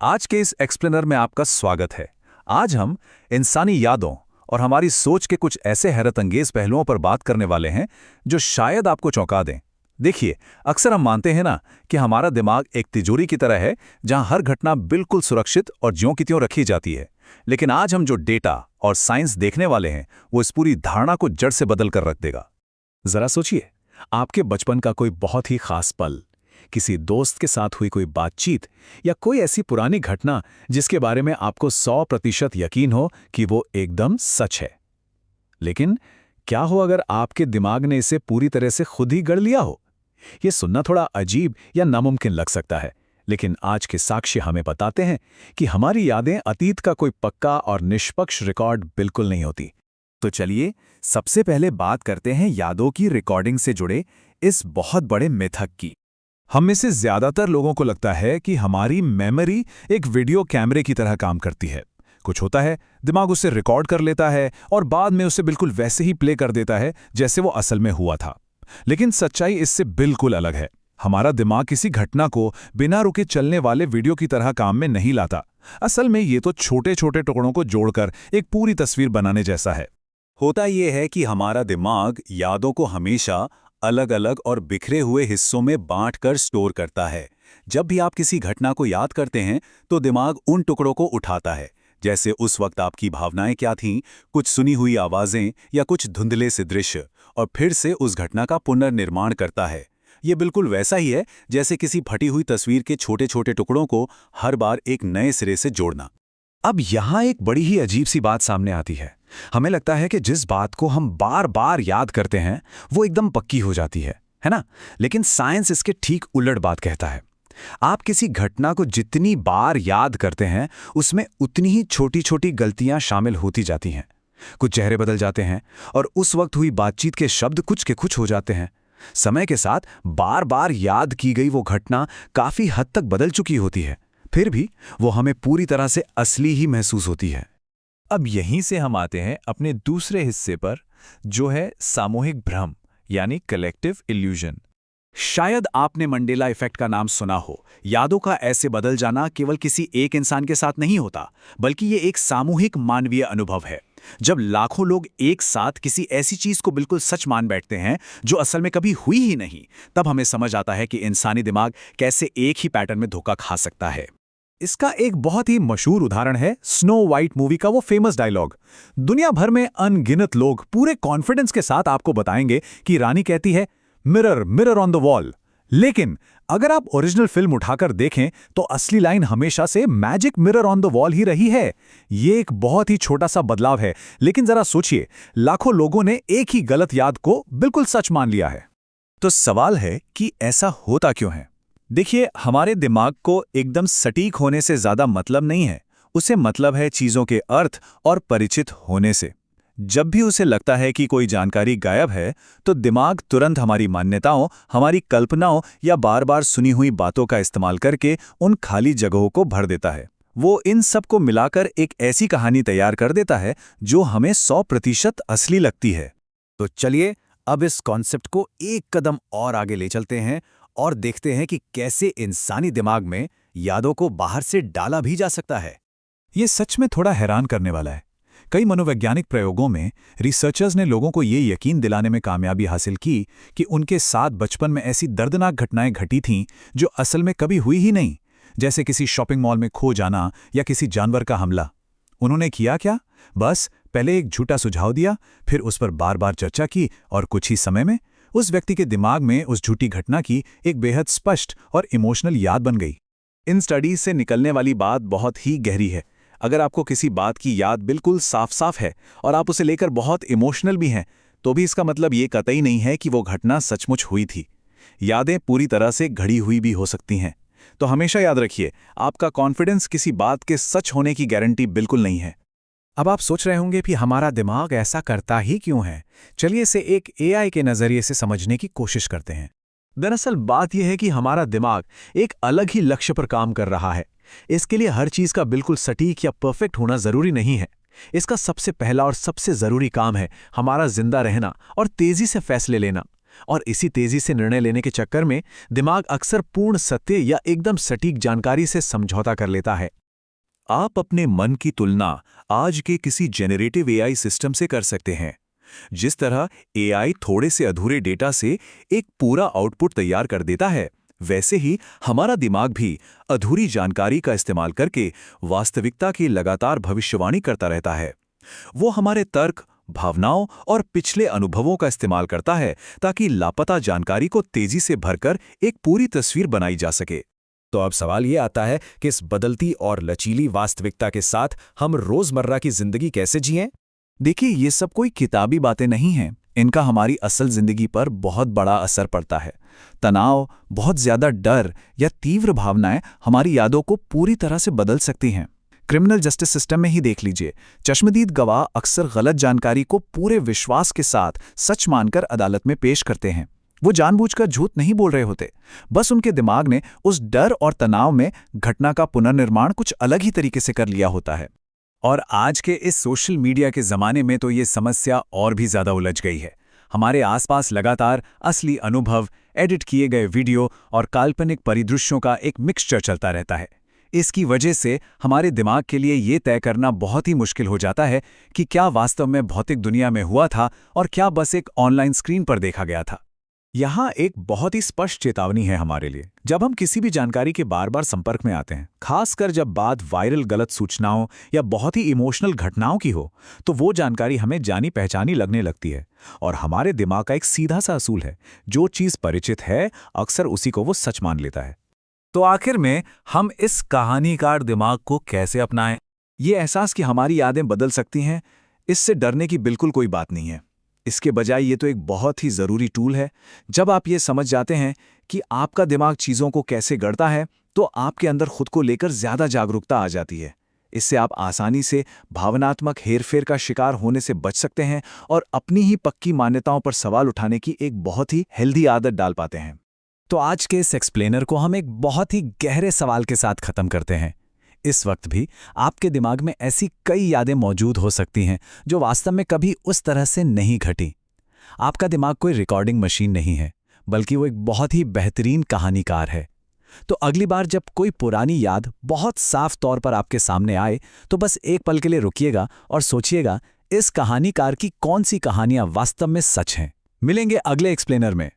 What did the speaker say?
आज के इस एक्सप्लेनर में आपका स्वागत है। आज हम इंसानी यादों और हमारी सोच के कुछ ऐसे हैरतअंगेज पहलुओं पर बात करने वाले हैं जो शायद आपको चौंका दें। देखिए, अक्सर हम मानते हैं ना कि हमारा दिमाग एक तिजोरी की तरह है जहां हर घटना बिल्कुल सुरक्षित और ज्यों की त्यों रखी जाती है। लेकिन आज हम जो डेटा और साइंस देखने वाले हैं वो इस पूरी धारणा को जड़ से बदल कर रख देगा। जरा सोचिए, आपके बचपन का कोई बहुत ही खास पल, किसी दोस्त के साथ हुई कोई बातचीत या कोई ऐसी पुरानी घटना जिसके बारे में आपको 100% यकीन हो कि वो एकदम सच है। लेकिन क्या हो अगर आपके दिमाग ने इसे पूरी तरह से खुद ही गढ़ लिया हो? ये सुनना थोड़ा अजीब या नामुमकिन लग सकता है, लेकिन आज के साक्ष्य हमें बताते हैं कि हमारी यादें अतीत का कोई पक्का और निष्पक्ष रिकॉर्ड बिल्कुल नहीं होती। तो चलिए सबसे पहले बात करते हैं यादों की रिकॉर्डिंग से जुड़े इस बहुत बड़े मिथक की। हम में से ज्यादातर लोगों को लगता है कि हमारी मेमोरी एक वीडियो कैमरे की तरह काम करती है। कुछ होता है, दिमाग उसे रिकॉर्ड कर लेता है और बाद में उसे बिल्कुल वैसे ही प्ले कर देता है जैसे वो असल में हुआ था। लेकिन सच्चाई इससे बिल्कुल अलग है। हमारा दिमाग किसी घटना को बिना रुके चलने वाले वीडियो की तरह काम में नहीं लाता। असल में ये तो छोटे छोटे टुकड़ों को जोड़कर एक पूरी तस्वीर बनाने जैसा है। होता यह है कि हमारा दिमाग यादों को हमेशा अलग अलग और बिखरे हुए हिस्सों में बांटकर स्टोर करता है। जब भी आप किसी घटना को याद करते हैं तो दिमाग उन टुकड़ों को उठाता है, जैसे उस वक्त आपकी भावनाएं क्या थीं, कुछ सुनी हुई आवाजें या कुछ धुंधले से दृश्य, और फिर से उस घटना का पुनर्निर्माण करता है। ये बिल्कुल वैसा ही है जैसे किसी फटी हुई तस्वीर के छोटे छोटे टुकड़ों को हर बार एक नए सिरे से जोड़ना। अब यहाँ एक बड़ी ही अजीब सी बात सामने आती है। हमें लगता है कि जिस बात को हम बार बार याद करते हैं वो एकदम पक्की हो जाती है ना? लेकिन साइंस इसके ठीक उलट बात कहता है। आप किसी घटना को जितनी बार याद करते हैं उसमें उतनी ही छोटी छोटी गलतियां शामिल होती जाती हैं। कुछ चेहरे बदल जाते हैं और उस वक्त हुई बातचीत के शब्द कुछ के कुछ हो जाते हैं। समय के साथ बार बार याद की गई वो घटना काफी हद तक बदल चुकी होती है, फिर भी वो हमें पूरी तरह से असली ही महसूस होती है। अब यहीं से हम आते हैं अपने दूसरे हिस्से पर, जो है सामूहिक भ्रम यानी कलेक्टिव इल्यूजन। शायद आपने मंडेला इफेक्ट का नाम सुना हो। यादों का ऐसे बदल जाना केवल किसी एक इंसान के साथ नहीं होता, बल्कि ये एक सामूहिक मानवीय अनुभव है। जब लाखों लोग एक साथ किसी ऐसी चीज को बिल्कुल सच मान बैठते हैं जो असल में कभी हुई ही नहीं, तब हमें समझ आता है कि इंसानी दिमाग कैसे एक ही पैटर्न में धोखा खा सकता है। इसका एक बहुत ही मशहूर उदाहरण है स्नो वाइट मूवी का वो फेमस डायलॉग। दुनिया भर में अनगिनत लोग पूरे कॉन्फिडेंस के साथ आपको बताएंगे कि रानी कहती है, mirror mirror on the wall. लेकिन अगर आप ओरिजिनल फिल्म उठाकर देखें तो असली लाइन हमेशा से magic mirror on the wall ही रही है। ये एक बहुत ही छोटा सा बदलाव है, लेकिन जरा सोचिए, लाखों लोगों ने एक ही गलत याद को बिल्कुल सच मान लिया है। तो सवाल है कि ऐसा होता क्यों है? देखिए, हमारे दिमाग को एकदम सटीक होने से ज्यादा मतलब नहीं है। उसे मतलब है चीजों के अर्थ और परिचित होने से। जब भी उसे लगता है कि कोई जानकारी गायब है तो दिमाग तुरंत हमारी मान्यताओं, हमारी कल्पनाओं या बार बार सुनी हुई बातों का इस्तेमाल करके उन खाली जगहों को भर देता है। वो इन सब को मिलाकर एक ऐसी कहानी तैयार कर देता है जो हमें 100% असली लगती है। तो चलिए अब इस कॉन्सेप्ट को एक कदम और आगे ले चलते हैं और देखते हैं कि कैसे इंसानी दिमाग में यादों को बाहर से डाला भी जा सकता है। ये सच में थोड़ा हैरान करने वाला है। कई मनोवैज्ञानिक प्रयोगों में रिसर्चर्स ने लोगों को ये यकीन दिलाने में कामयाबी हासिल की कि उनके साथ बचपन में ऐसी दर्दनाक घटनाएं घटी थीं जो असल में कभी हुई ही नहीं, जैसे किसी शॉपिंग मॉल में खो जाना या किसी जानवर का हमला। उन्होंने किया क्या? बस पहले एक झूठा सुझाव दिया, फिर उस पर बार बार चर्चा की और कुछ ही समय में उस व्यक्ति के दिमाग में उस झूठी घटना की एक बेहद स्पष्ट और इमोशनल याद बन गई। इन स्टडीज से निकलने वाली बात बहुत ही गहरी है। अगर आपको किसी बात की याद बिल्कुल साफ साफ है और आप उसे लेकर बहुत इमोशनल भी हैं, तो भी इसका मतलब ये कतई नहीं है कि वो घटना सचमुच हुई थी। यादें पूरी तरह से घड़ी हुई भी हो सकती हैं। तो हमेशा याद रखिए, आपका कॉन्फिडेंस किसी बात के सच होने की गारंटी बिल्कुल नहीं है। अब आप सोच रहे होंगे कि हमारा दिमाग ऐसा करता ही क्यों है? चलिए इसे एक एआई के नजरिए से समझने की कोशिश करते हैं। दरअसल बात यह है कि हमारा दिमाग एक अलग ही लक्ष्य पर काम कर रहा है। इसके लिए हर चीज का बिल्कुल सटीक या परफेक्ट होना जरूरी नहीं है। इसका सबसे पहला और सबसे जरूरी काम है हमारा जिंदा रहना और तेजी से फैसले लेना। और इसी तेजी से निर्णय लेने के चक्कर में दिमाग अक्सर पूर्ण सत्य या एकदम सटीक जानकारी से समझौता कर लेता है। आप अपने मन की तुलना आज के किसी जेनरेटिव एआई सिस्टम से कर सकते हैं। जिस तरह एआई थोड़े से अधूरे डेटा से एक पूरा आउटपुट तैयार कर देता है, वैसे ही हमारा दिमाग भी अधूरी जानकारी का इस्तेमाल करके वास्तविकता की लगातार भविष्यवाणी करता रहता है। वो हमारे तर्क, भावनाओं और पिछले अनुभवों का इस्तेमाल करता है ताकि लापता जानकारी को तेजी से भरकर एक पूरी तस्वीर बनाई जा सके। तो अब सवाल ये आता है कि इस बदलती और लचीली वास्तविकता के साथ हम रोजमर्रा की जिंदगी कैसे जिएं? देखिए, ये सब कोई किताबी बातें नहीं हैं। इनका हमारी असल जिंदगी पर बहुत बड़ा असर पड़ता है। तनाव, बहुत ज्यादा डर या तीव्र भावनाएं हमारी यादों को पूरी तरह से बदल सकती हैं। क्रिमिनल जस्टिस सिस्टम में ही देख लीजिए, चश्मदीद गवाह अक्सर गलत जानकारी को पूरे विश्वास के साथ सच मानकर अदालत में पेश करते हैं। वो जानबूझकर झूठ नहीं बोल रहे होते, बस उनके दिमाग ने उस डर और तनाव में घटना का पुनर्निर्माण कुछ अलग ही तरीके से कर लिया होता है। और आज के इस सोशल मीडिया के ज़माने में तो ये समस्या और भी ज़्यादा उलझ गई है। हमारे आसपास लगातार असली अनुभव, एडिट किए गए वीडियो और काल्पनिक परिदृश्यों का एक मिक्सचर चलता रहता है। इसकी वजह से हमारे दिमाग के लिए ये तय करना बहुत ही मुश्किल हो जाता है कि क्या वास्तव में भौतिक दुनिया में हुआ था और क्या बस एक ऑनलाइन स्क्रीन पर देखा गया था। यहाँ एक बहुत ही स्पष्ट चेतावनी है हमारे लिए। जब हम किसी भी जानकारी के बार बार संपर्क में आते हैं, खासकर जब बात वायरल गलत सूचनाओं या बहुत ही इमोशनल घटनाओं की हो, तो वो जानकारी हमें जानी पहचानी लगने लगती है। और हमारे दिमाग का एक सीधा सा असूल है, जो चीज़ परिचित है अक्सर उसी को वो सच मान लेता है। तो आखिर में हम इस कहानीकार दिमाग को कैसे अपनाएं? ये एहसास कि हमारी यादें बदल सकती हैं, इससे डरने की बिल्कुल कोई बात नहीं है। इसके बजाय ये तो एक बहुत ही ज़रूरी टूल है। जब आप ये समझ जाते हैं कि आपका दिमाग चीज़ों को कैसे गढ़ता है, तो आपके अंदर खुद को लेकर ज़्यादा जागरूकता आ जाती है। इससे आप आसानी से भावनात्मक हेरफेर का शिकार होने से बच सकते हैं और अपनी ही पक्की मान्यताओं पर सवाल उठाने की एक बहुत ही हेल्दी आदत डाल पाते हैं। तो आज के इस एक्सप्लेनर को हम एक बहुत ही गहरे सवाल के साथ खत्म करते हैं। इस वक्त भी आपके दिमाग में ऐसी कई यादें मौजूद हो सकती हैं जो वास्तव में कभी उस तरह से नहीं घटी। आपका दिमाग कोई रिकॉर्डिंग मशीन नहीं है, बल्कि वो एक बहुत ही बेहतरीन कहानीकार है। तो अगली बार जब कोई पुरानी याद बहुत साफ तौर पर आपके सामने आए, तो बस एक पल के लिए रुकिएगा और सोचिएगा, इस कहानीकार की कौन सी कहानियां वास्तव में सच हैं। मिलेंगे अगले एक्सप्लेनर में।